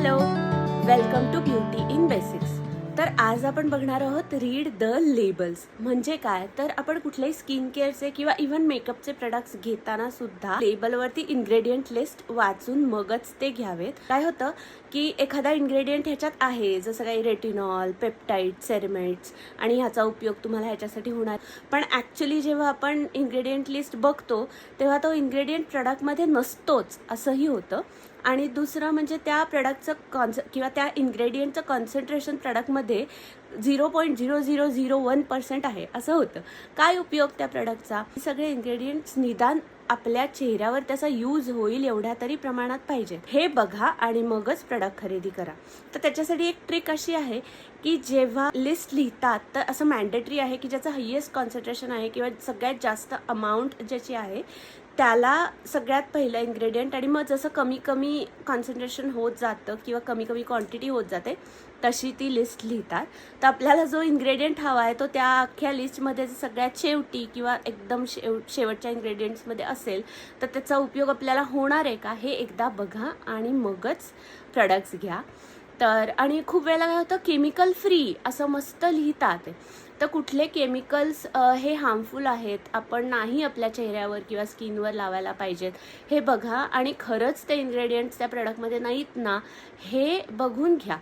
Hello, welcome to beauty in basics. तर आज आपण बघणार आहोत रीड द लेबल्स. म्हणजे काय, तर आपण कुठल्याही स्किन केअरचे किंवा इव्हन मेकअपचे प्रोडक्ट्स घेताना सुद्धा लेबलवरती इन्ग्रेडियंट लिस्ट वाचून मगच ते घ्यावेत. काय होतं की एखादा इन्ग्रेडियंट ह्याच्यात आहे, जसं काही रेटिनॉल, पेप्टाइड, सेरेमाइड्स आणि ह्याचा उपयोग तुम्हाला ह्याच्यासाठी होणार, पण ॲक्च्युली जेव्हा आपण इन्ग्रेडियंट लिस्ट बघतो तेव्हा तो इन्ग्रेडियंट प्रोडक्टमध्ये नसतोच असंही होतं. आणि दुसरं म्हणजे त्या प्रोडक्टचं किंवा त्या इन्ग्रेडियंटचं कॉन्सन्ट्रेशन प्रोडक्टमध्ये 0.0001% आहे असं होतं. काय उपयोग त्या प्रोडक्टचा? सगळे इन्ग्रेडियंट्स निदान आपल्या चेहऱ्यावर त्याचा यूज होईल एवढ्या तरी प्रमाणात पाहिजे हे बघा आणि मगच प्रोडक्ट खरेदी करा. तर त्याच्यासाठी एक ट्रिक अशी आहे की जेव्हा लिस्ट लिहितात तर असं मॅन्डेटरी आहे की ज्याचं हायेस्ट कॉन्सन्ट्रेशन आहे किंवा सगळ्यात जास्त अमाऊंट ज्याची आहे त्याला सगळ्यात पहिलं इन्ग्रेडियंट, आणि मग जसं कमी कमी कॉन्सन्ट्रेशन होत जातं किंवा कमी कमी क्वांटिटी होत जाते तशी ती लिस्ट लिहितात. तर आपल्याला जो इन्ग्रेडियंट हवा आहे तो त्या अख्ख्या लिस्टमध्ये सगळ्यात शेवटी किंवा एकदम शेवटच्या इन्ग्रेडियंट्समध्ये असेल तर त्याचा उपयोग आपल्याला होणार आहे का हे एकदा बघा आणि मगच प्रोडक्ट्स घ्या. तर आणि खूप वेळेला काय होतं, केमिकल फ्री असं मस्त लिहितात. तर कुठले केमिकल्स हे हार्मफुल आहेत, आपण नाही आपल्या चेहऱ्यावर किंवा स्किनवर लावायला पाहिजेत हे बघा आणि खरंच ते इन्ग्रेडियंट्स त्या प्रोडक्टमध्ये नाहीत ना हे बघून घ्या.